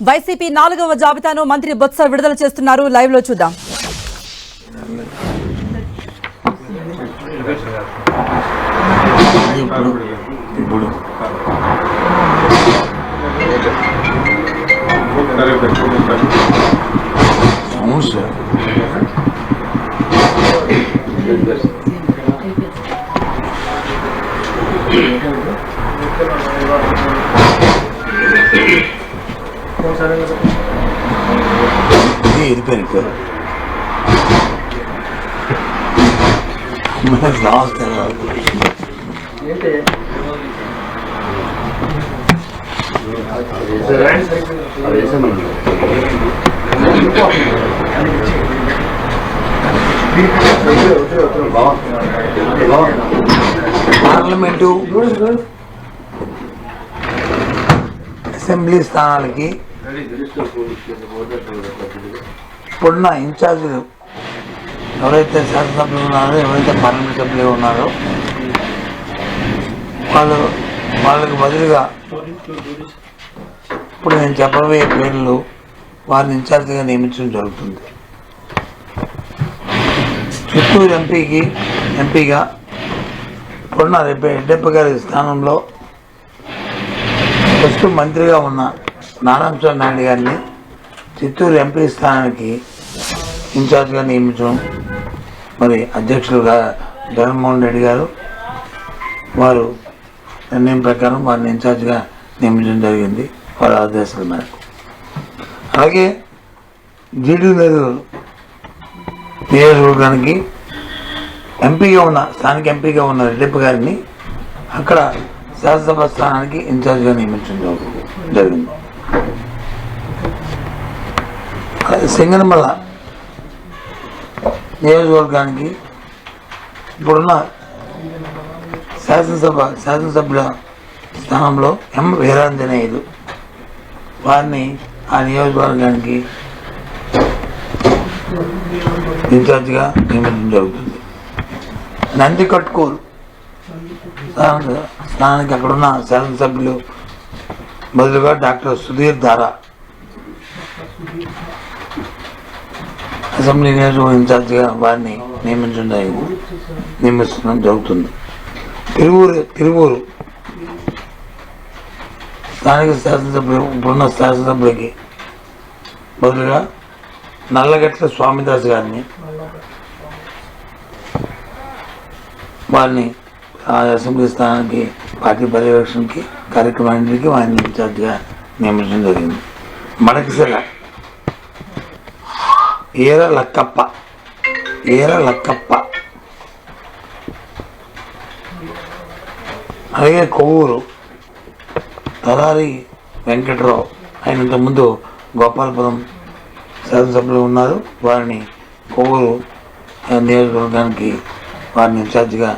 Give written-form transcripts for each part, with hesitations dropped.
YCP 4వ జాబితాను మంత్రి బొత్స విడుదల చేస్తున్నారు. లైవ్ లో చూద్దాం. పార్లమెంటు అసెంబ్లీ స్థానాలకి ఇప్పుడున్న ఇన్ఛార్జీలు ఎవరైతే శాసనసభ్యులు ఉన్నారో, ఎవరైతే పార్లమెంట్ సభ్యులు ఉన్నారో వాళ్ళకి బదులుగా ఇప్పుడు నేను చెప్పబోయే పేర్లు వారిని ఇన్ఛార్జిగా నియమించడం జరుగుతుంది. చిత్తూరు ఎంపీగా ఇప్పుడున్న రెడ్డప్ప గారి స్థానంలో ఫస్ట్ మంత్రిగా ఉన్న నారాయణ నాయుడు గారిని చిత్తూరు ఎంపీ స్థానానికి ఇన్ఛార్జిగా నియమించడం, మరి అధ్యక్షులుగా జగన్మోహన్ రెడ్డి గారు వారు నిర్ణయం ప్రకారం వారిని ఇన్ఛార్జిగా నియమించడం జరిగింది వారి ఆదేశాల మేరకు. అలాగే జీడీ నియోజకవర్గానికి స్థానిక ఎంపీగా ఉన్న రెడ్డప్ప గారిని అక్కడ శాసనసభ స్థానానికి ఇన్ఛార్జిగా నియమించడం జరిగింది. సింగనమల నియోజకవర్గానికి ఇప్పుడున్న శాసనసభ్యుల స్థానంలో ఎం వీరాంజనేయులు వారిని ఆ నియోజకవర్గానికి ఇన్ఛార్జిగా నియమించడం జరుగుతుంది. నందికొట్కూరు స్థానానికి అక్కడున్న శాసనసభ్యులు బదులుగా డాక్టర్ సుధీర్ దారా అసెంబ్లీ నియోజకవర్గం ఇన్ఛార్జిగా వారిని నియమించడం జరుగుతుంది. తిరువూరు స్థానిక శాసనసభ్యులు ఇప్పుడున్న శాసనసభ్యులకి బదులుగా నల్లగట్ల స్వామిదాస్ గారిని వారిని ఆ అసెంబ్లీ స్థానానికి పార్టీ పర్యవేక్షణకి కార్యక్రమానికి వారిని ఇన్ఛార్జిగా నియమించడం జరిగింది. మడకసిర ఏర లక్కప్ప అలాగే కొవ్వూరు తలారి వెంకట్రావు అయినంత ముందు గోపాలపురం శాసనసభ్యులు ఉన్నారు. వారిని కొవ్వూరు నియోజకవర్గానికి వారిని ఇన్ఛార్జిగా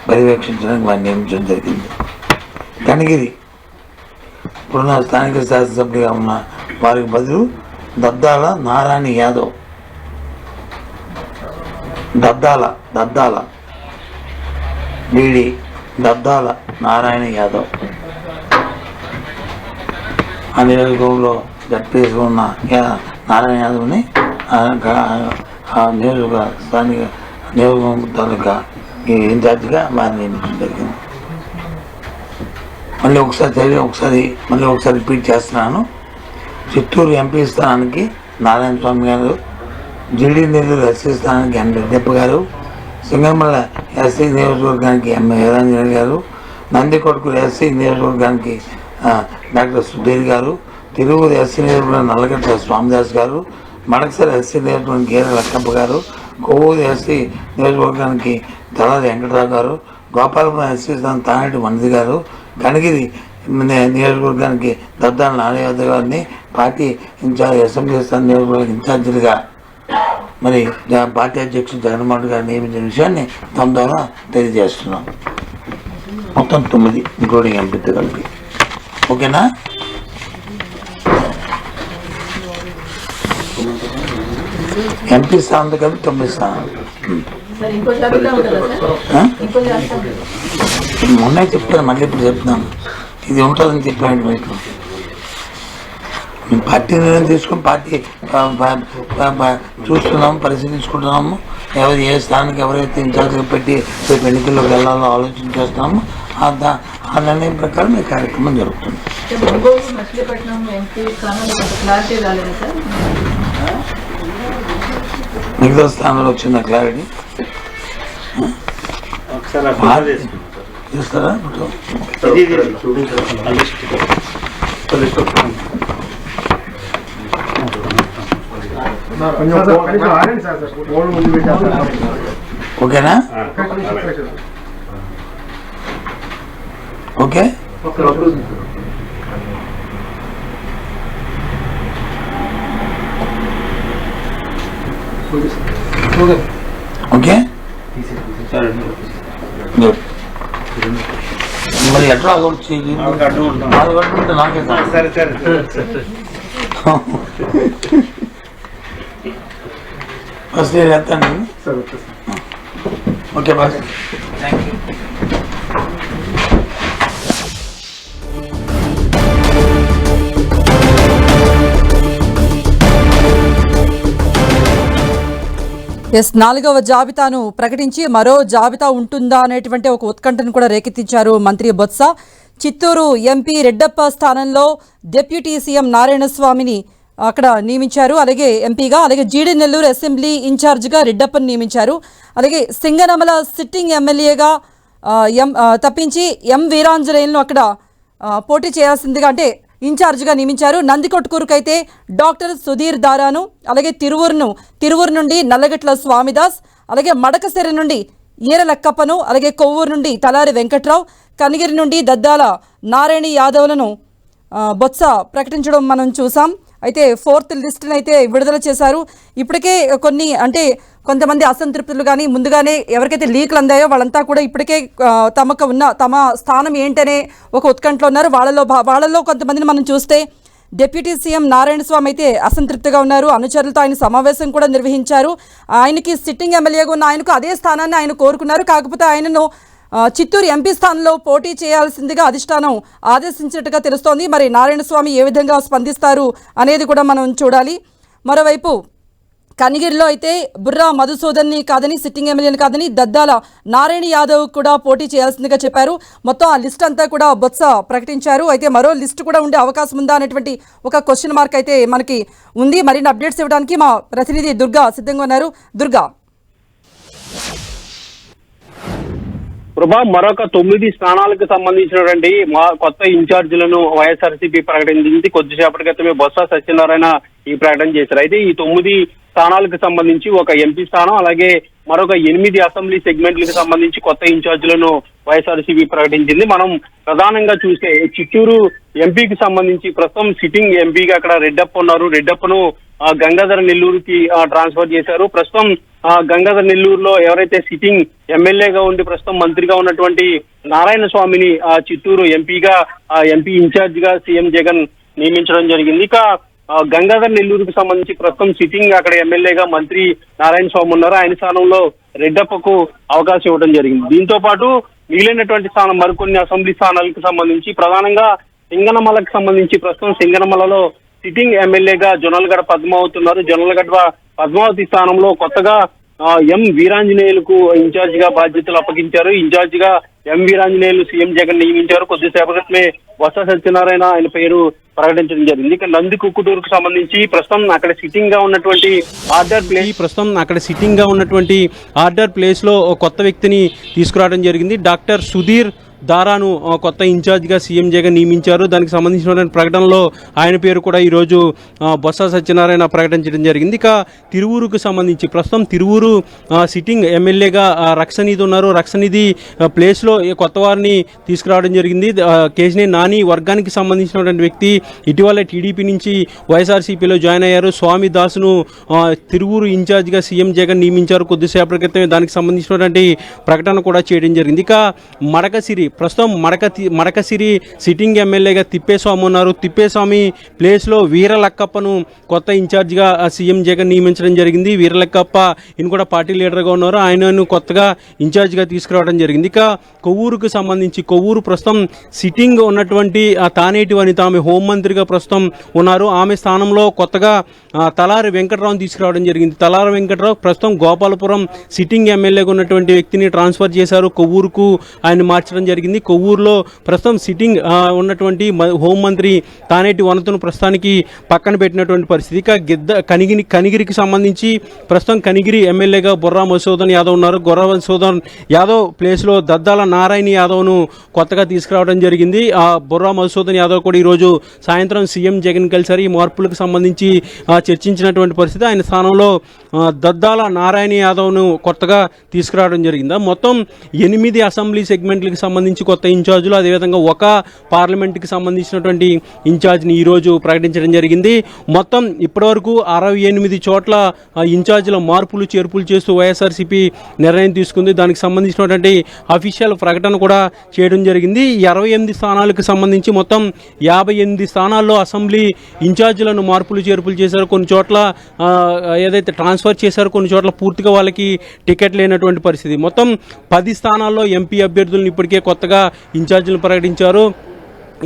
పర్యవేక్షించడానికి వారిని నియమించడం జరిగింది. కనిగిరి ఇప్పుడున్న స్థానిక శాసనసభ్యులుగా ఉన్న వారికి బదులు దద్దాల నారాయణ యాదవ్ దద్దాల బీడి దద్దాల నారాయణ యాదవ్ ఆ నియోజకవర్గంలో జడ్పీఎస్గా ఉన్న నారాయణ యాదవ్ని ఆ స్థానిక నియోజకవర్గం తాలూకా ఇన్ఛార్జిగా వారిని నియమించడం జరిగింది. మళ్ళీ ఒకసారి రిపీట్ చేస్తున్నాను. చిత్తూరు ఎంపీ స్థానానికి నారాయణ స్వామి గారు, జీడీ నెల్లూరు ఎస్సీ స్థానానికి ఎం రెడ్డప్ప గారు, సింగనమల ఎస్సీ నియోజకవర్గానికి ఎం వీరాంజనేయులు గారు, నందికొట్కూరు ఎస్సీ నియోజకవర్గానికి డాక్టర్ సుధీర్ గారు, తిరువూరు ఎస్సీ నియోజకవర్గం నల్లగట్ల స్వామిదాస్ గారు, మడకసిర ఎస్సీ నియోజకవర్గం గేర లక్కప్ప గారు, కొవ్వూరు ఎస్సీ నియోజకవర్గానికి తలారి వెంకటరావు గారు, గోపాలపురం ఎస్సీ స్థానం తానేటి మనిది గారు, కనిగిరి నియోజకవర్గానికి దద్దాల నారాయణ గారిని పార్టీ అసెంబ్లీ స్థానం నియోజకవర్గ ఇన్ఛార్జీలుగా మరి పార్టీ అధ్యక్షుడు జగన్మోహన్ గారు నియమించిన విషయాన్ని తమ ద్వారా తెలియజేస్తున్నాం. మొత్తం 9 ఇంక్లూడింగ్ ఎంపీతో కలిపి. ఓకేనా? ఎంపీ స్థానంతో కలిపి 9 స్థానాలు. మొన్న చెప్తాను, మళ్ళీ ఇప్పుడు చెప్తున్నాను. ఇది ఉంటుందని చెప్పాడు మీకు. మేము పార్టీ నిర్ణయం తీసుకుని పార్టీ చూస్తున్నాము, పరిశీలించుకుంటున్నాము. ఎవరు ఏ స్థానానికి ఎవరైతే ఇన్ఛార్జ్గా పెట్టి రేపు ఎన్నికల్లోకి వెళ్ళాలో ఆలోచన చేస్తున్నాము. ఆ నిర్ణయం ప్రకారం ఈ కార్యక్రమం జరుగుతుంది. మిగతా స్థానంలో వచ్చింది క్లారిటీ చూస్తారా? ఓకేనా? ఓకే. ఓకే మరి ఎట్లా వచ్చి నాకే సరే సరే ఫస్ట్ ఇయర్ చేస్తాను. Okay boss, thank you. ఎస్ 4వ జాబితాను ప్రకటించి మరో జాబితా ఉంటుందా అనేటువంటి ఒక ఉత్కంఠను కూడా రేకెత్తించారు మంత్రి బొత్స. చిత్తూరు ఎంపీ రెడ్డప్ప స్థానంలో డిప్యూటీ సీఎం నారాయణస్వామిని అక్కడ నియమించారు. అలాగే ఎంపీగా, అలాగే జీడి నెల్లూరు అసెంబ్లీ ఇన్ఛార్జిగా రెడ్డప్పని నియమించారు. అలాగే సింగనమల సిట్టింగ్ ఎమ్మెల్యేగా తప్పించి ఎం వీరాంజనేయులను అక్కడ పోటీ చేయాల్సిందిగా అంటే ఇన్ఛార్జిగా నియమించారు. నందికొట్కూరుకైతే డాక్టర్ సుధీర్ దారాను, అలాగే తిరువూరు నుండి నల్లగట్ల స్వామిదాస్, అలాగే మడకసెర నుండి ఈరలక్కప్పను, అలాగే కొవ్వూరు నుండి తలారి వెంకట్రావు, కనిగిరి నుండి దద్దాల నారాయణ యాదవ్లను బొత్స ప్రకటించడం మనం చూసాం. అయితే 4th లిస్టును అయితే విడుదల చేశారు. ఇప్పటికే కొంతమంది అసంతృప్తులు కానీ ముందుగానే ఎవరికైతే లీకులు అందాయో వాళ్ళంతా కూడా ఇప్పటికే తమ స్థానం ఏంటనే ఒక ఉత్కంఠలో ఉన్నారు. వాళ్ళలో కొంతమందిని మనం చూస్తే డిప్యూటీ సీఎం నారాయణస్వామి అయితే అసంతృప్తిగా ఉన్నారు. అనుచరులతో ఆయన సమావేశం కూడా నిర్వహించారు. ఆయనకి సిట్టింగ్ ఎమ్మెల్యేగా ఉన్న ఆయనకు అదే స్థానాన్ని ఆయన కోరుకున్నారు. కాకపోతే ఆయనను చిత్తూరు ఎంపీ స్థానంలో పోటీ చేయాల్సిందిగా అధిష్టానం ఆదేశించినట్టుగా తెలుస్తోంది. మరి నారాయణస్వామి ఏ విధంగా స్పందిస్తారు అనేది కూడా మనం చూడాలి. మరోవైపు కనిగిరిలో అయితే బుర్రా మధుసూదన్ని కాదని, సిట్టింగ్ ఎమ్మెల్యేని కాదని దద్దాల నారాయణ యాదవ్ కూడా పోటీ చేయాల్సిందిగా చెప్పారు. మొత్తం ఆ లిస్ట్ అంతా కూడా బొత్స ప్రకటించారు. అయితే మరో లిస్టు కూడా ఉండే అవకాశం ఉందా అనేటువంటి ఒక క్వశ్చన్ మార్క్ అయితే మనకి ఉంది. మరిన్ని అప్డేట్స్ ఇవ్వడానికి మా ప్రతినిధి దుర్గా సిద్ధంగా ఉన్నారు. దుర్గా, ప్రభా, మరొక 9 స్థానాలకు సంబంధించినటువంటి కొత్త ఇన్ఛార్జీలను వైఎస్ఆర్సీపీ ప్రకటించింది. కొద్దిసేపటి క్రితమే బొత్స సత్యనారాయణ ఈ ప్రకటన చేశారు. అయితే ఈ 9 స్థానాలకు సంబంధించి ఒక ఎంపీ స్థానం, అలాగే మరొక 8 అసెంబ్లీ సెగ్మెంట్లకు సంబంధించి కొత్త ఇన్ఛార్జీలను వైఎస్ఆర్సీపీ ప్రకటించింది. మనం ప్రధానంగా చూస్తే చిత్తూరు ఎంపీకి సంబంధించి ప్రస్తుతం సిట్టింగ్ ఎంపీగా అక్కడ రెడ్డప్ప ఉన్నారు. రెడ్డప్పను గంగాధర నెల్లూరుకి ట్రాన్స్ఫర్ చేశారు. ప్రస్తుతం గంగాధర నెల్లూరులో ఎవరైతే సిట్టింగ్ ఎమ్మెల్యేగా ఉండి ప్రస్తుతం మంత్రిగా ఉన్నటువంటి నారాయణ స్వామిని చిత్తూరు ఎంపీ ఇన్ఛార్జ్ గా సీఎం జగన్ నియమించడం జరిగింది. ఇక గంగాధర్ నెల్లూరుకు సంబంధించి ప్రస్తుతం సిట్టింగ్ అక్కడ ఎమ్మెల్యేగా మంత్రి నారాయణ స్వామి ఉన్నారు. ఆయన స్థానంలో రెడ్డప్పకు అవకాశం ఇవ్వడం జరిగింది. దీంతో పాటు మిగిలినటువంటి స్థానం మరికొన్ని అసెంబ్లీ స్థానాలకు సంబంధించి ప్రధానంగా సింగనమలకు సంబంధించి ప్రస్తుతం సింగనమలలో సిట్టింగ్ ఎమ్మెల్యేగా జొన్నలగడ్డ పద్మావతి ఉన్నారు. జొన్నలగడ్డ పద్మావతి స్థానంలో కొత్తగా ఎం వీరాంజనేయులకు ఇన్ఛార్జ్ గా బాధ్యతలు అప్పగించారు. ఇన్ఛార్జ్ గా ఎం వీరాంజనేయులు సీఎం జగన్ నియమించారు. కొద్దిసేపటి క్రితమే బొత్స సత్యనారాయణ ఆయన పేరు ప్రకటించడం జరిగింది. ఇక నందికొట్కూరుకు సంబంధించి ప్రస్తుతం అక్కడ సిట్టింగ్ గా ఉన్నటువంటి ఆర్డర్ ప్లేస్ లో కొత్త వ్యక్తిని తీసుకురావడం జరిగింది. డాక్టర్ సుధీర్ దారాను కొత్త ఇన్ఛార్జిగా సీఎం జగన్ నియమించారు. దానికి సంబంధించినటువంటి ప్రకటనలో ఆయన పేరు కూడా ఈరోజు బొత్స సత్యనారాయణ ప్రకటించడం జరిగింది. ఇక తిరువూరుకు సంబంధించి ప్రస్తుతం తిరువూరు సిట్టింగ్ ఎమ్మెల్యేగా రక్షనిధి ఉన్నారు. రక్షనిధి ప్లేస్లో కొత్త వారిని తీసుకురావడం జరిగింది. కేశినేని నాని వర్గానికి సంబంధించినటువంటి వ్యక్తి ఇటీవల టీడీపీ నుంచి వైఎస్ఆర్సీపీలో జాయిన్ అయ్యారు. స్వామి దాసును తిరువూరు ఇన్ఛార్జిగా సీఎం జగన్ నియమించారు. కొద్దిసేపటి క్రితమే దానికి సంబంధించినటువంటి ప్రకటన కూడా చేయడం జరిగింది. ఇక మడకసిరి ప్రస్తుతం మడకసిరి సిట్టింగ్ ఎమ్మెల్యేగా తిప్పేస్వామి ఉన్నారు. తిప్పేస్వామి ప్లేస్లో వీరలక్కప్పను కొత్త ఇన్ఛార్జిగా సీఎం జగన్ నియమించడం జరిగింది. వీరలక్కప్ప ఈయన కూడా పార్టీ లీడర్గా ఉన్నారు. ఆయనను కొత్తగా ఇన్ఛార్జిగా తీసుకురావడం జరిగింది. ఇక కొవ్వూరుకు సంబంధించి కొవ్వూరు ప్రస్తుతం సిట్టింగ్ ఉన్నటువంటి తానేటి వనిత, ఆమె హోంమంత్రిగా ప్రస్తుతం ఉన్నారు. ఆమె స్థానంలో కొత్తగా తలారి వెంకటరావుని తీసుకురావడం జరిగింది. తలారి వెంకటరావు ప్రస్తుతం గోపాలపురం సిట్టింగ్ ఎమ్మెల్యేగా ఉన్నటువంటి వ్యక్తిని ట్రాన్స్ఫర్ చేశారు. కొవ్వూరుకు ఆయన మార్చడం జరిగింది. కొవ్వూరులో ప్రస్తుతం సిట్టింగ్ ఉన్నటువంటి హోంమంత్రి తానేటి వనితను ప్రస్తుతానికి పక్కన పెట్టినటువంటి పరిస్థితి. ఇక కనిగిరికి సంబంధించి ప్రస్తుతం కనిగిరి ఎమ్మెల్యేగా బుర్రా మధుసూదన్ యాదవ్ ఉన్నారు. బుర్రా మధుసూదన్ యాదవ్ ప్లేస్లో దద్దాల నారాయణ యాదవ్ను కొత్తగా తీసుకురావడం జరిగింది. ఆ బుర్రా మధుసూదన్ యాదవ్ కూడా ఈరోజు సాయంత్రం సీఎం జగన్ కలిసారు. ఈ మార్పులకు సంబంధించి చర్చించినటువంటి పరిస్థితి. ఆయన స్థానంలో దద్దాల నారాయణ యాదవ్ను కొత్తగా తీసుకురావడం జరిగింది. మొత్తం 8 అసెంబ్లీ సెగ్మెంట్లకు సంబంధించి కొత్త ఇన్ఛార్జీలు, అదేవిధంగా ఒక పార్లమెంట్కి సంబంధించినటువంటి ఇన్ఛార్జిని ఈరోజు ప్రకటించడం జరిగింది. మొత్తం ఇప్పటివరకు 68 చోట్ల ఇన్ఛార్జీల మార్పులు చేర్పులు చేస్తూ వైఎస్ఆర్సీపీ నిర్ణయం తీసుకుంది. దానికి సంబంధించినటువంటి అఫీషియల్ ప్రకటన కూడా చేయడం జరిగింది. 68 స్థానాలకు సంబంధించి మొత్తం 58 స్థానాల్లో అసెంబ్లీ ఇన్ఛార్జీలను మార్పులు చేర్పులు చేశారు. కొన్ని చోట్ల ఏదైతే ట్రాన్స్ఫర్ చేశారో కొన్ని చోట్ల పూర్తిగా వాళ్ళకి టికెట్ లేనటువంటి పరిస్థితి. మొత్తం 10 స్థానాల్లో ఎంపీ అభ్యర్థులను ఇప్పటికే కొత్తగా ఇన్ఛార్జీలను ప్రకటించారు.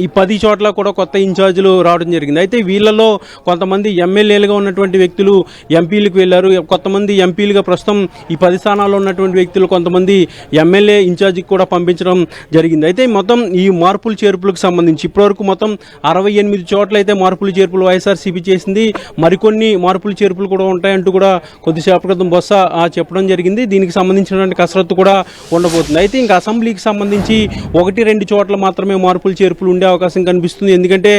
ఈ 10 చోట్ల కూడా కొత్త ఇన్ఛార్జీలు రావడం జరిగింది. అయితే వీళ్ళలో కొంతమంది ఎమ్మెల్యేలుగా ఉన్నటువంటి వ్యక్తులు ఎంపీలకు వెళ్ళారు. కొంతమంది ఎంపీలుగా ప్రస్తుతం ఈ 10 స్థానాల్లో ఉన్నటువంటి వ్యక్తులు కొంతమంది ఎమ్మెల్యే ఇన్ఛార్జికి కూడా పంపించడం జరిగింది. అయితే మొత్తం ఈ మార్పులు చేర్పులకు సంబంధించి ఇప్పటివరకు మొత్తం 68 చోట్ల అయితే మార్పులు చేర్పులు వైఎస్ఆర్సీపీ చేసింది. మరికొన్ని మార్పులు చేర్పులు కూడా ఉంటాయంటూ కూడా కొద్దిసేపటి క్రితం బొత్స చెప్పడం జరిగింది. దీనికి సంబంధించినటువంటి కసరత్తు కూడా ఉండబోతుంది. అయితే ఇంకా అసెంబ్లీకి సంబంధించి 1-2 చోట్ల మాత్రమే మార్పులు చేర్పులు ఉండే అవకాశం కనిపిస్తుంది. ఎందుకంటే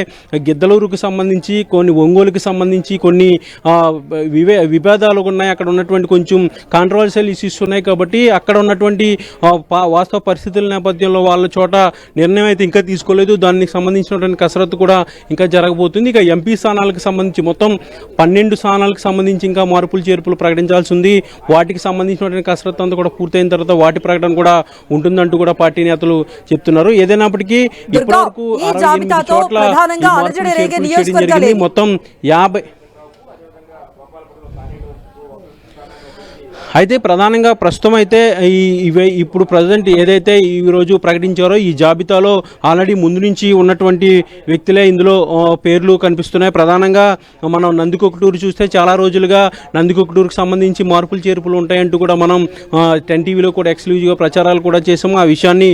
గిద్దలూరుకు సంబంధించి కొన్ని, ఒంగోలుకి సంబంధించి కొన్ని విభేదాలు ఉన్నాయి. అక్కడ ఉన్నటువంటి కొంచెం కాంట్రవర్షియల్ ఇష్యూస్ ఉన్నాయి. కాబట్టి అక్కడ ఉన్నటువంటి వాస్తవ పరిస్థితుల నేపథ్యంలో వాళ్ళ చోట నిర్ణయం అయితే ఇంకా తీసుకోలేదు. దానికి సంబంధించినటువంటి కసరత్తు కూడా ఇంకా జరగబోతుంది. ఇక ఎంపీ స్థానాలకు సంబంధించి మొత్తం 12 స్థానాలకు సంబంధించి ఇంకా మార్పులు చేర్పులు ప్రకటించాల్సి ఉంది. వాటికి సంబంధించినటువంటి కసరత్తు అంతా కూడా పూర్తయిన తర్వాత వాటి ప్రకటన కూడా ఉంటుందంటూ కూడా పార్టీ నేతలు చెప్తున్నారు. ఏదైనప్పటికీ ఇప్పటివరకు 68 చోట్ల మొత్తం 50. అయితే ప్రధానంగా ప్రస్తుతం అయితే ఇప్పుడు ప్రజెంట్ ఏదైతే ఈరోజు ప్రకటించారో ఈ జాబితాలో ఆల్రెడీ ముందు నుంచి ఉన్నటువంటి వ్యక్తులే ఇందులో పేర్లు కనిపిస్తున్నాయి. ప్రధానంగా మనం నందికొక్కటూరు చూస్తే చాలా రోజులుగా నందికొక్కటూరుకు సంబంధించి మార్పులు చేర్పులు ఉంటాయంటూ కూడా మనం 10 టీవీలో కూడా ఎక్స్క్లూజివ్గా ప్రచారాలు కూడా చేసాము. ఆ విషయాన్ని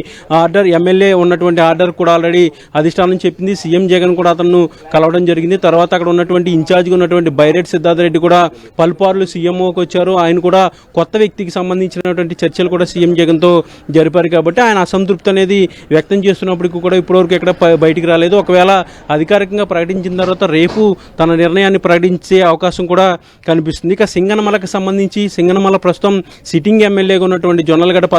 ఎమ్మెల్యే ఉన్నటువంటి ఆర్డర్ కూడా ఆల్రెడీ అధిష్టానం చెప్పింది. సీఎం జగన్ కూడా అతను కలవడం జరిగింది. తర్వాత అక్కడ ఉన్నటువంటి ఇన్ఛార్జ్గా ఉన్నటువంటి బైరెడ్డి సిద్ధార్థరెడ్డి కూడా పలుపార్లు సీఎంఓకి వచ్చారు. ఆయన కూడా కొత్త వ్యక్తికి సంబంధించినటువంటి చర్చలు కూడా సీఎం జగన్తో జరిపారు. కాబట్టి ఆయన అసంతృప్తి అనేది వ్యక్తం చేస్తున్నప్పటికీ కూడా ఇప్పటివరకు ఎక్కడ బయటికి రాలేదు. ఒకవేళ అధికారికంగా ప్రకటించిన తర్వాత రేపు తన నిర్ణయాన్ని ప్రకటించే అవకాశం కూడా కనిపిస్తుంది. ఇక సింగనమలకు సంబంధించి సింగనమల ప్రస్తుతం సిట్టింగ్ ఎమ్మెల్యేగా ఉన్నటువంటి జొన్నలగడ్డ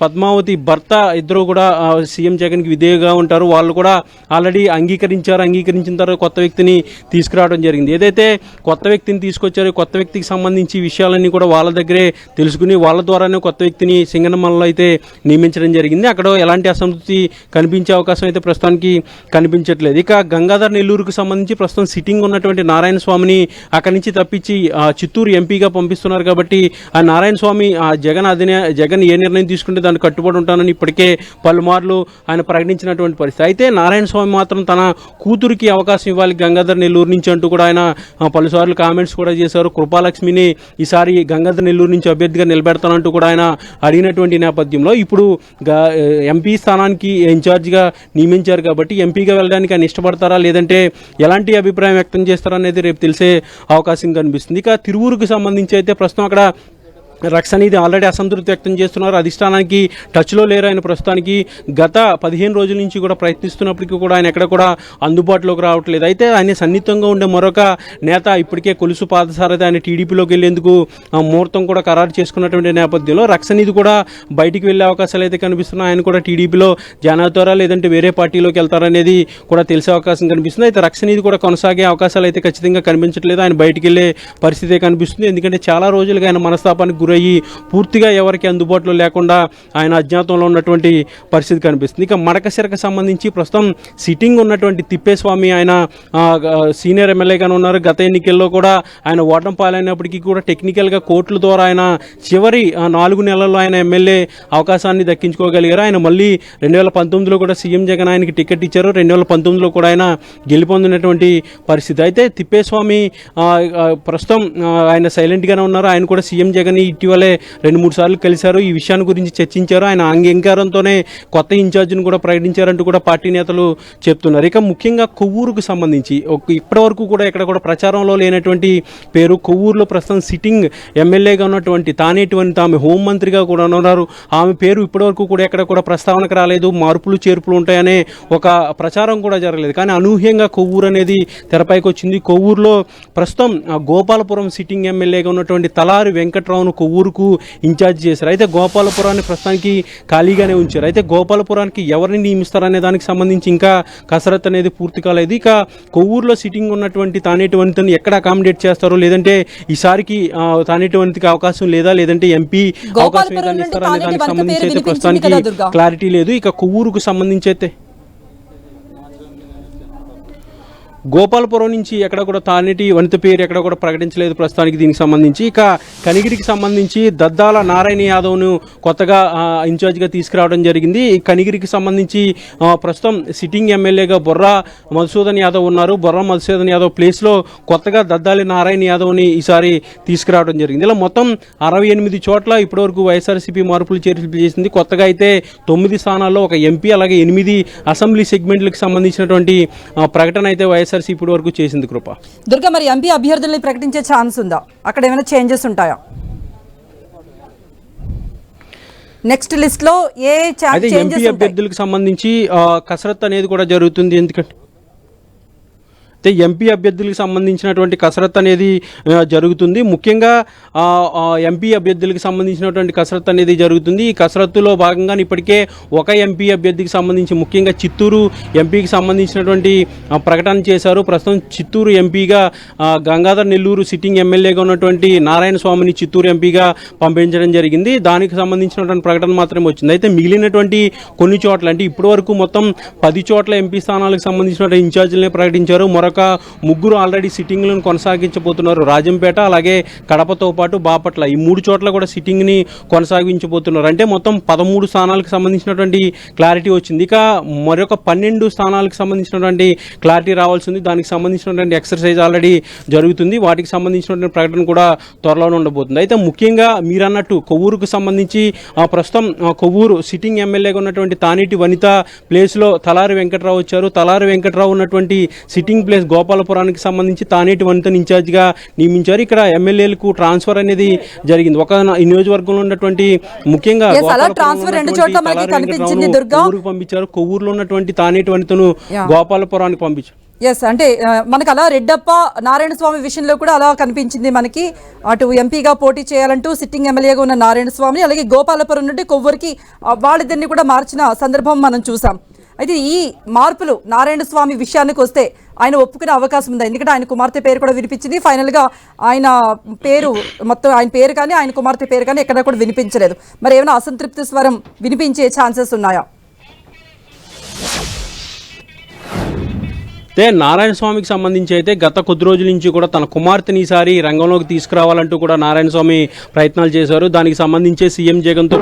పద్మావతి భర్త ఇద్దరు కూడా సీఎం జగన్కి విధేయంగా ఉంటారు. వాళ్ళు కూడా ఆల్రెడీ అంగీకరించిన తర్వాత కొత్త వ్యక్తిని తీసుకురావడం జరిగింది. ఏదైతే కొత్త వ్యక్తిని తీసుకొచ్చారో కొత్త వ్యక్తికి సంబంధించి విషయాలన్నీ కూడా వాళ్ళ దగ్గరే తెలుసుకుని వాళ్ళ ద్వారానే కొత్త వ్యక్తిని సింగనమలలో అయితే నియమించడం జరిగింది. అక్కడ ఎలాంటి అసంతృప్తి కనిపించే అవకాశం అయితే ప్రస్తుతానికి కనిపించట్లేదు. ఇక గంగాధర్ నెల్లూరుకు సంబంధించి ప్రస్తుతం సిట్టింగ్ ఉన్నటువంటి నారాయణ స్వామిని అక్కడి నుంచి తప్పించి చిత్తూరు ఎంపీగా పంపిస్తున్నారు. కాబట్టి ఆ నారాయణ స్వామి జగన్ ఏ నిర్ణయం తీసుకుంటే దాన్ని కట్టుబడి ఉంటానని ఇప్పటికే పలుమార్లు ఆయన ప్రకటించినటువంటి పరిస్థితి. అయితే నారాయణ స్వామి మాత్రం తన కూతురికి అవకాశం ఇవ్వాలి గంగాధర్ నెల్లూరు నుంచి అంటూ కూడా ఆయన పలుసార్లు కామెంట్స్ కూడా చేశారు. కృపాలక్ష్మిని ఈసారి గంగాధర్ నెల్లూరు నుంచి అభ్యర్థిగా నిలబెడతానంటూ కూడా ఆయన అడిగినటువంటి నేపథ్యంలో ఇప్పుడు ఎంపీ స్థానానికి ఇన్ఛార్జిగా నియమించారు. కాబట్టి ఎంపీగా వెళ్ళడానికి ఆయన ఇష్టపడతారా లేదంటే ఎలాంటి అభిప్రాయం వ్యక్తం చేస్తారా అనేది రేపు తెలిసే అవకాశం కనిపిస్తుంది. ఇక తిరువూరుకు సంబంధించి అయితే ప్రస్తుతం అక్కడ రక్షణీది ఆల్రెడీ అసంతృప్తి వ్యక్తం చేస్తున్నారు. అధిష్టానానికి టచ్లో లేరు ఆయన ప్రస్తుతానికి. గత 15 రోజుల నుంచి కూడా ప్రయత్నిస్తున్నప్పటికీ కూడా ఆయన ఎక్కడ కూడా అందుబాటులోకి రావట్లేదు. అయితే ఆయన సన్నిహితంగా ఉండే మరొక నేత ఇప్పటికే కొలుసు పాదసారథి ఆయన టీడీపీలోకి వెళ్లేందుకు ముహూర్తం కూడా ఖరారు చేసుకున్నటువంటి నేపథ్యంలో రక్షణీది కూడా బయటికి వెళ్ళే అవకాశాలు అయితే కనిపిస్తున్నాయి. ఆయన కూడా టీడీపీలో జాయిన్ అవుతారా లేదంటే వేరే పార్టీలోకి వెళ్తారనేది కూడా తెలిసే అవకాశం కనిపిస్తుంది. అయితే రక్షణీది కూడా కొనసాగే అవకాశాలు అయితే ఖచ్చితంగా కనిపించట్లేదు. ఆయన బయటికి వెళ్ళే పరిస్థితి కనిపిస్తుంది. ఎందుకంటే చాలా రోజులుగా ఆయన మనస్తాపానికి గురయ్యి పూర్తిగా ఎవరికి అందుబాటులో లేకుండా ఆయన అజ్ఞాతంలో ఉన్నటువంటి పరిస్థితి కనిపిస్తుంది. ఇక మడకశిరకు సంబంధించి ప్రస్తుతం సిట్టింగ్ ఉన్నటువంటి తిప్పేస్వామి ఆయన సీనియర్ ఎమ్మెల్యేగానే ఉన్నారు. గత ఎన్నికల్లో కూడా ఆయన ఓటమి పాలైనప్పటికీ కూడా టెక్నికల్గా కోర్టుల ద్వారా ఆయన చివరి 4 నెలల్లో ఆయన ఎమ్మెల్యే అవకాశాన్ని దక్కించుకోగలిగారు. ఆయన మళ్ళీ 2019లో కూడా సీఎం జగన్ ఆయనకి టికెట్ ఇచ్చారు. 2019లో కూడా ఆయన గెలుపొందినటువంటి పరిస్థితి. అయితే తిప్పేస్వామి ప్రస్తుతం ఆయన సైలెంట్గానే ఉన్నారు. ఆయన కూడా సీఎం జగన్ ఇటీవలే 2-3 సార్లు కలిశారు. ఈ విషయాన్ని గురించి చర్చించారు. ఆయన అంగీకారంతోనే కొత్త ఇన్ఛార్జిని కూడా ప్రకటించారంటూ కూడా పార్టీ నేతలు చెప్తున్నారు. ఇక ముఖ్యంగా కొవ్వూరుకు సంబంధించి ఇప్పటివరకు కూడా ఇక్కడ కూడా ప్రచారంలో లేనటువంటి పేరు కొవ్వూరులో ప్రస్తుతం సిట్టింగ్ ఎమ్మెల్యేగా ఉన్నటువంటి తానేటి వనిత, ఆమె హోంమంత్రిగా కూడా ఉన్నారు. ఆమె పేరు ఇప్పటివరకు కూడా ఎక్కడ కూడా ప్రస్తావనకు రాలేదు. మార్పులు చేర్పులు ఉంటాయనే ఒక ప్రచారం కూడా జరగలేదు. కానీ అనూహ్యంగా కొవ్వూరు అనేది తెరపైకి వచ్చింది. కొవ్వూరులో ప్రస్తుతం గోపాలపురం సిట్టింగ్ ఎమ్మెల్యేగా ఉన్నటువంటి తలారి వెంకట్రావును కొవ్వూరుకు ఇన్ఛార్జ్ చేశారు. అయితే గోపాలపురాన్ని ప్రస్తుతానికి ఖాళీగానే ఉంచారు. అయితే గోపాలపురానికి ఎవరిని నియమిస్తారనే దానికి సంబంధించి ఇంకా కసరత్తు అనేది పూర్తి కాలేదు. ఇక కొవ్వూరులో సిట్టింగ్ ఉన్నటువంటి తానేటి వనితను ఎక్కడ అకామిడేట్ చేస్తారో, లేదంటే ఈసారికి తానేటి వనితకి అవకాశం లేదా, లేదంటే ఎంపీ అవకాశం ఏదైనా ఇస్తారనే దానికి సంబంధించి అయితే ప్రస్తుతానికి క్లారిటీ లేదు. ఇక కొవ్వూరుకు సంబంధించి అయితే గోపాలపురం నుంచి ఎక్కడ కూడా తానేటి వనిత పేరు ఎక్కడ కూడా ప్రకటించలేదు ప్రస్తుతానికి దీనికి సంబంధించి. ఇక కనిగిరికి సంబంధించి దద్దాల నారాయణ యాదవ్ను కొత్తగా ఇన్ఛార్జ్గా తీసుకురావడం జరిగింది. ఈ కనిగిరికి సంబంధించి ప్రస్తుతం సిట్టింగ్ ఎమ్మెల్యేగా బొర్రా మధుసూదన్ యాదవ్ ఉన్నారు. బొర్రా మధుసూదన్ యాదవ్ ప్లేస్లో కొత్తగా దద్దాలి నారాయణ యాదవ్ని ఈసారి తీసుకురావడం జరిగింది. ఇలా మొత్తం 68 చోట్ల ఇప్పటివరకు వైఎస్ఆర్సీపీ మార్పులు చేర్పులు చేసింది. కొత్తగా అయితే 9 స్థానాల్లో ఒక ఎంపీ, అలాగే 8 అసెంబ్లీ సెగ్మెంట్లకు సంబంధించినటువంటి ప్రకటన అయితే వైఎస్ఆర్సీపీ ఇప్పటి వరకు చేసింది. కృప దుర్గా, మరి ఎంపీ అభ్యర్థుల్ని ప్రకటించే ఛాన్స్ ఉందా? అక్కడ ఏమైనా చేంజెస్ ఉంటాయా? నెక్స్ట్ లిస్ట్ లో ఏ ఎంపీ అభ్యర్థులకు సంబంధించి కసరత్తు అనేది కూడా జరుగుతుంది. ఎందుకంటే ఎంపీ అభ్యర్థులకు సంబంధించినటువంటి కసరత్తు అనేది జరుగుతుంది. ముఖ్యంగా ఎంపీ అభ్యర్థులకు సంబంధించినటువంటి కసరత్తు అనేది జరుగుతుంది. ఈ కసరత్తులో భాగంగా ఇప్పటికే ఒక ఎంపీ అభ్యర్థికి సంబంధించి ముఖ్యంగా చిత్తూరు ఎంపీకి సంబంధించినటువంటి ప్రకటన చేశారు. ప్రస్తుతం చిత్తూరు ఎంపీగా గంగాధర్ నెల్లూరు సిట్టింగ్ ఎమ్మెల్యేగా ఉన్నటువంటి నారాయణ స్వామిని చిత్తూరు ఎంపీగా పంపించడం జరిగింది. దానికి సంబంధించినటువంటి ప్రకటన మాత్రమే వచ్చింది. అయితే మిగిలినటువంటి కొన్ని చోట్ల, అంటే ఇప్పటి వరకు మొత్తం 10 చోట్ల ఎంపీ స్థానాలకు సంబంధించిన ఇన్ఛార్జీలనే ప్రకటించారు. మరొక 3 ఆల్రెడీ సిట్టింగ్లను కొనసాగించబోతున్నారు. రాజంపేట, అలాగే కడపతో పాటు బాపట్ల, ఈ 3 చోట్ల కూడా సిట్టింగ్ని కొనసాగించబోతున్నారు. అంటే మొత్తం 13 స్థానాలకు సంబంధించినటువంటి క్లారిటీ వచ్చింది. ఇక మరొక 12 స్థానాలకు సంబంధించినటువంటి క్లారిటీ రావాల్సింది. దానికి సంబంధించినటువంటి ఎక్సర్సైజ్ ఆల్రెడీ జరుగుతుంది. వాటికి సంబంధించినటువంటి ప్రకటన కూడా త్వరలోనే ఉండబోతుంది. అయితే ముఖ్యంగా మీరన్నట్టు కొవ్వూరుకు సంబంధించి ప్రస్తుతం కొవ్వూరు సిట్టింగ్ ఎమ్మెల్యేగా ఉన్నటువంటి తానేటి వనిత ప్లేస్లో తలారి వెంకట్రావు వచ్చారు. తలారి వెంకట్రావు ఉన్నటువంటి సిట్టింగ్ ప్లేస్ గోపాలపురానికి సంబంధించి తానేటి వనితను ఇన్ఛార్జిగా నియమించారు. ఇక్కడ ఎమ్మెల్యేలకు ట్రాన్స్ఫర్ అనేది జరిగింది. ఒక నియోజకవర్గంలో ఉన్నటువంటి ముఖ్యంగా పంపించారు. కొవ్వూరులో ఉన్నటువంటి తానేటి వనితను గోపాలపురానికి పంపించారు. ఎస్, అంటే మనకు అలా రెడ్డప్ప నారాయణ స్వామి విషయంలో కూడా అలా కనిపించింది మనకి. అటు ఎంపీగా పోటీ చేయాలంటూ సిట్టింగ్ ఎమ్మెల్యేగా ఉన్న నారాయణ స్వామిని, అలాగే గోపాలపురం నుండి కొవ్వూరికి వాళ్ళిద్దరిని కూడా మార్చిన సందర్భం మనం చూసాం. అయితే ఈ మార్పులు నారాయణ స్వామి విషయానికి వస్తే ఆయన ఒప్పుకునే అవకాశం ఉందా? ఎందుకంటే ఆయన కుమార్తె పేరు కూడా వినిపించింది. ఫైనల్గా ఆయన పేరు, మొత్తం ఆయన పేరు కానీ ఆయన కుమార్తె పేరు కానీ ఎక్కడ కూడా వినిపించలేదు. మరి ఏమైనా అసంతృప్తి స్వరం వినిపించే ఛాన్సెస్ ఉన్నాయా? అయితే నారాయణ స్వామికి సంబంధించి అయితే గత కొద్ది రోజుల నుంచి కూడా తన కుమార్తెని ఈసారి రంగంలోకి తీసుకురావాలంటూ కూడా నారాయణ స్వామి ప్రయత్నాలు చేశారు. దానికి సంబంధించి సీఎం జగన్తో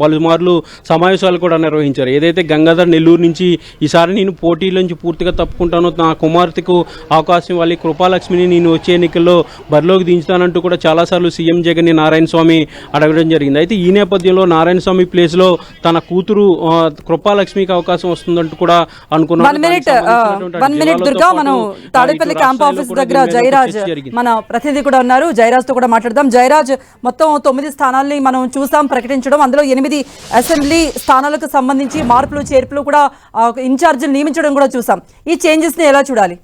పలుమార్లు సమావేశాలు కూడా నిర్వహించారు. ఏదైతే గంగాధర్ నెల్లూరు నుంచి ఈసారి నేను పోటీల నుంచి పూర్తిగా తప్పుకుంటాను, నా కుమార్తెకు అవకాశం ఇవ్వాలి, కృపాలక్ష్మిని నేను వచ్చే ఎన్నికల్లో బరిలోకి దించుతానంటూ కూడా చాలాసార్లు సీఎం జగన్ని నారాయణ స్వామి అడగడం జరిగింది. అయితే ఈ నేపథ్యంలో నారాయణ స్వామి ప్లేస్లో తన కూతురు కృపాలక్ష్మికి అవకాశం వస్తుందంటూ కూడా అనుకున్నారు. దుర్గా, మనం తాడేపల్లి క్యాంప్ ఆఫీస్ దగ్గర జయరాజ్ మన ప్రతినిధి కూడా ఉన్నారు. జయరాజ్ తో కూడా మాట్లాడదాం. జయరాజ్, మొత్తం 9 స్థానాల్ని మనం చూసాం ప్రకటించడం. అందులో 8 అసెంబ్లీ స్థానాలకు సంబంధించి మార్పులు చేర్పులు కూడా ఇన్ఛార్జీలు నియమించడం కూడా చూసాం. ఈ చేంజెస్ ని ఎలా చూడాలి?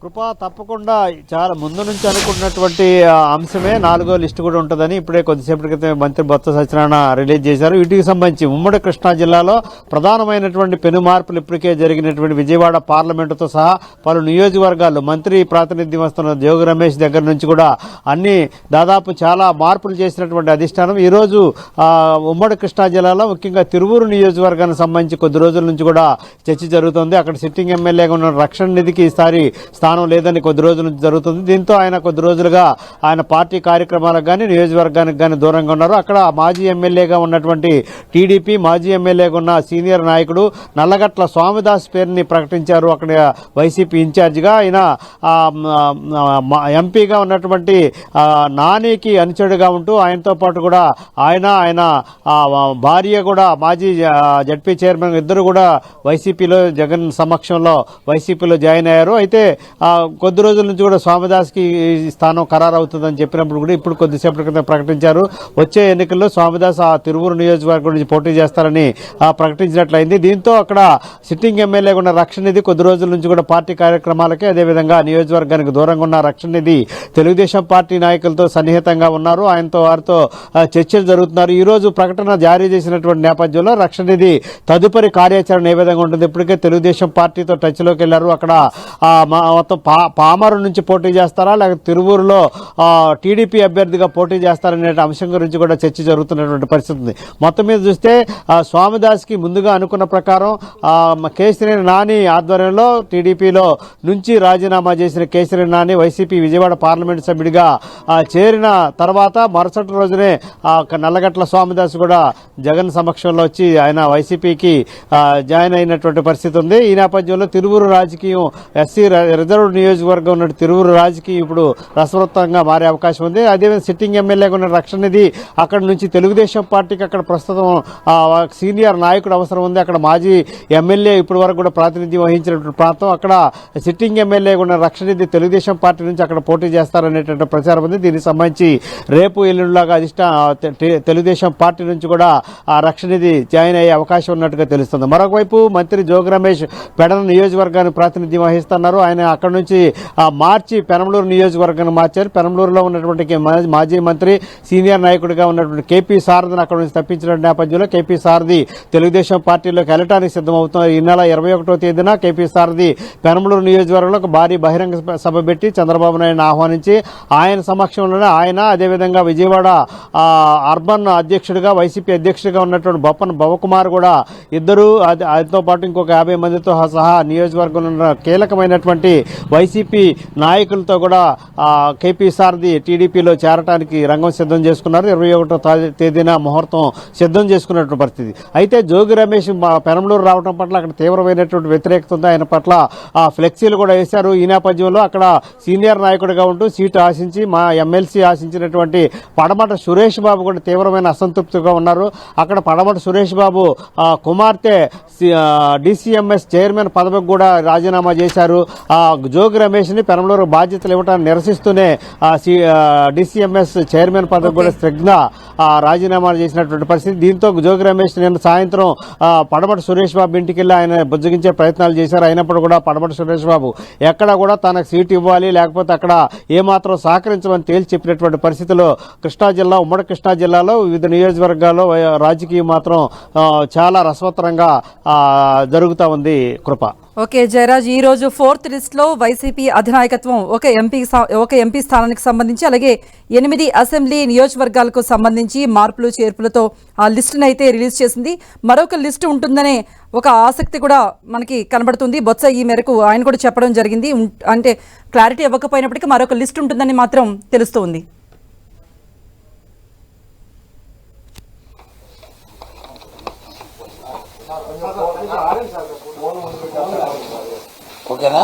కృప తప్పకుండా చాలా ముందు నుంచి అనుకున్నటువంటి అంశమే 4వ లిస్టు కూడా ఉంటుందని ఇప్పుడే కొద్దిసేపటి క్రితం మంత్రి బొత్స సత్యనారాయణ రిలీజ్ చేశారు. వీటికి సంబంధించి ఉమ్మడి కృష్ణా జిల్లాలో ప్రధానమైనటువంటి పెను మార్పులు ఇప్పటికే జరిగినటువంటి విజయవాడ పార్లమెంటుతో సహా పలు నియోజకవర్గాల్లో మంత్రి ప్రాతినిధ్యం వస్తున్న జోగి రమేష్ దగ్గర నుంచి కూడా అన్ని దాదాపు చాలా మార్పులు చేసినటువంటి అధిష్టానం ఈరోజు ఉమ్మడి కృష్ణా జిల్లాలో ముఖ్యంగా తిరువూరు నియోజకవర్గానికి సంబంధించి కొద్ది రోజుల నుంచి కూడా చర్చ జరుగుతుంది. అక్కడ సిట్టింగ్ ఎమ్మెల్యేగా ఉన్న రక్షణ నిధికి ఈసారి స్థానం లేదని కొద్ది రోజుల నుంచి జరుగుతుంది. దీంతో ఆయన కొద్ది రోజులుగా ఆయన పార్టీ కార్యక్రమాలకు కానీ నియోజకవర్గానికి కానీ దూరంగా ఉన్నారు. అక్కడ మాజీ ఎమ్మెల్యేగా ఉన్నటువంటి టీడీపీ మాజీ ఎమ్మెల్యేగా ఉన్న సీనియర్ నాయకుడు నల్లగట్ల స్వామిదాస్ పేరుని ప్రకటించారు. అక్కడ వైసీపీ ఇన్ఛార్జిగా ఆయన ఎంపీగా ఉన్నటువంటి నానికి అనుచరుడుగా ఉంటూ ఆయనతో పాటు కూడా ఆయన భార్య కూడా మాజీ జడ్పీ చైర్మన్ ఇద్దరు కూడా వైసీపీలో జగన్ సమక్షంలో వైసీపీలో జాయిన్ అయ్యారు. అయితే కొద్ది రోజుల నుంచి కూడా స్వామిదాస్కి స్థానం ఖరారు అవుతుందని చెప్పినప్పుడు కూడా ఇప్పుడు కొద్దిసేపటి క్రితం ప్రకటించారు. వచ్చే ఎన్నికల్లో స్వామిదాస్ ఆ తిరువూరు నియోజకవర్గం నుంచి పోటీ చేస్తారని ప్రకటించినట్లయింది. దీంతో అక్కడ సిట్టింగ్ ఎమ్మెల్యేగా ఉన్న రక్షణ నిధి కొద్ది రోజుల నుంచి కూడా పార్టీ కార్యక్రమాలకే అదేవిధంగా నియోజకవర్గానికి దూరంగా ఉన్న రక్షణ నిధి తెలుగుదేశం పార్టీ నాయకులతో సన్నిహితంగా ఉన్నారు. వారితో చర్చలు జరుగుతున్నారు. ఈ రోజు ప్రకటన జారీ చేసినటువంటి నేపథ్యంలో రక్షణ నిధి తదుపరి కార్యాచరణ ఏ విధంగా ఉంటుంది. ఇప్పటికే తెలుగుదేశం పార్టీతో టచ్లోకి వెళ్లారు. అక్కడ మొత్తం పామరు నుంచి పోటీ చేస్తారా లేకపోతే తిరువూరులో టీడీపీ అభ్యర్థిగా పోటీ చేస్తారనే అంశం గురించి కూడా చర్చ జరుగుతున్నటువంటి పరిస్థితి ఉంది. మొత్తం మీద చూస్తే స్వామిదాస్కి ముందుగా అనుకున్న ప్రకారం కేశినేని నాని ఆధ్వర్యంలో టీడీపీలో నుంచి రాజీనామా చేసిన కేశినేని నాని వైసీపీ విజయవాడ పార్లమెంటు సభ్యుడిగా చేరిన తర్వాత మరుసటి రోజునే నల్లగట్ల స్వామిదాస్ కూడా జగన్ సమక్షంలో వచ్చి ఆయన వైసీపీకి జాయిన్ అయినటువంటి పరిస్థితి ఉంది. ఈ నేపథ్యంలో తిరువూరు రాజకీయం ఎస్సీ రిజర్వ్ నియోజకవర్గం ఉన్న తిరువూరు రాజకీయం ఇప్పుడు రసవత్తంగా మారే అవకాశం ఉంది. అదేవిధంగా సిట్టింగ్ ఎమ్మెల్యేగా ఉన్న రక్షణ నిధి అక్కడ నుంచి తెలుగుదేశం పార్టీకి అక్కడ ప్రస్తుతం సీనియర్ నాయకుడు అవసరం ఉంది. అక్కడ మాజీ ఎమ్మెల్యే ఇప్పటి వరకు కూడా ప్రాతినిధ్యం వహించినటువంటి ప్రాంతం. అక్కడ సిట్టింగ్ ఎమ్మెల్యేగా ఉన్న రక్షణ నిధి తెలుగుదేశం పార్టీ నుంచి అక్కడ పోటీ చేస్తారనేటువంటి ప్రచారం ఉంది. దీనికి సంబంధించి రేపు ఎల్లుండిలాగా తెలుగుదేశం పార్టీ నుంచి కూడా ఆ రక్షణ నిధి జాయిన్ అయ్యే అవకాశం ఉన్నట్టుగా తెలుస్తుంది. మరొకవైపు మంత్రి జోగి రమేష్ పెడన నియోజకవర్గానికి ప్రాతినిధ్యం వహిస్తున్నారు. ఆయన అక్కడ నుంచి మార్చి పెనంలూరు నియోజకవర్గాన్ని మార్చారు. పెనంలూరులో ఉన్నటువంటి మాజీ మంత్రి సీనియర్ నాయకుడిగా ఉన్నటువంటి కేపీ సారథిని అక్కడ నుంచి తప్పించిన నేపథ్యంలో కేపీ సారథి తెలుగుదేశం పార్టీలోకి వెళ్ళటానికి సిద్ధమవుతున్నారు. ఈ నెల 21వ తేదీన కేపీ సారథి పెనంలూరు నియోజకవర్గంలో ఒక భారీ బహిరంగ సభ పెట్టి చంద్రబాబు నాయుడుని ఆహ్వానించి ఆయన సమక్షంలోనే ఆయన అదేవిధంగా విజయవాడ అర్బన్ అధ్యక్షుడిగా వైసీపీ అధ్యక్షుడిగా ఉన్నటువంటి బొప్పన భవకుమార్ కూడా ఇద్దరు ఆయనతో పాటు ఇంకొక 50 మందితో సహా నియోజకవర్గంలో ఉన్న కీలకమైనటువంటి వైసీపీ నాయకులతో కూడా కేపీ సారథి టీడీపీలో చేరటానికి రంగం సిద్ధం చేసుకున్నారు. 21వ తేదీన ముహూర్తం సిద్ధం చేసుకున్నటువంటి పరిస్థితి. అయితే జోగి రమేష్ పెనంలూరు రావడం పట్ల అక్కడ తీవ్రమైనటువంటి వ్యతిరేకత ఉంది. ఆయన పట్ల ఫ్లెక్సీలు కూడా వేశారు. ఈ నేపథ్యంలో అక్కడ సీనియర్ నాయకుడిగా ఉంటూ సీటు ఆశించి మా ఎమ్మెల్సీ ఆశించినటువంటి పడమట సురేష్ బాబు కూడా తీవ్రమైన అసంతృప్తిగా ఉన్నారు. అక్కడ పడమట సురేష్ బాబు కుమార్తె డిసిఎంఎస్ చైర్మన్ పదవికి కూడా రాజీనామా చేశారు. జోగి రమేష్ని పెనంలూరు బాధ్యతలు ఇవ్వటాన్ని నిరసిస్తూనే డిసిఎంఎస్ చైర్మన్ పదవి కూడా శ్రగ్గా రాజీనామా చేసినటువంటి పరిస్థితి. దీంతో జోగి రమేష్ నిన్న సాయంత్రం పడమట సురేష్ బాబు ఇంటికి వెళ్ళి ఆయన బుజ్జగించే ప్రయత్నాలు చేశారు. అయినప్పుడు కూడా పడమట సురేష్ బాబు ఎక్కడ కూడా తనకు సీటు ఇవ్వాలి లేకపోతే అక్కడ ఏమాత్రం సహకరించమని తేల్చి చెప్పినటువంటి పరిస్థితిలో కృష్ణా జిల్లా ఉమ్మడి కృష్ణా జిల్లాలో వివిధ నియోజకవర్గాల్లో రాజకీయం మాత్రం చాలా రసవత్తరంగా జరుగుతూ ఉంది. కృప. ఓకే జయరాజ్, ఈ రోజు 4th లిస్ట్లో వైసీపీ అధినాయకత్వం ఒక ఎంపీ స్థానానికి సంబంధించి అలాగే 8 అసెంబ్లీ నియోజకవర్గాలకు సంబంధించి మార్పులు చేర్పులతో ఆ లిస్టును అయితే రిలీజ్ చేసింది. మరొక లిస్టు ఉంటుందనే ఒక ఆసక్తి కూడా మనకి కనబడుతుంది. బొత్స ఈ మేరకు ఆయన కూడా చెప్పడం జరిగింది. అంటే క్లారిటీ ఇవ్వకపోయినప్పటికీ మరొక లిస్ట్ ఉంటుందని మాత్రం తెలుస్తోంది. ఓకేనా?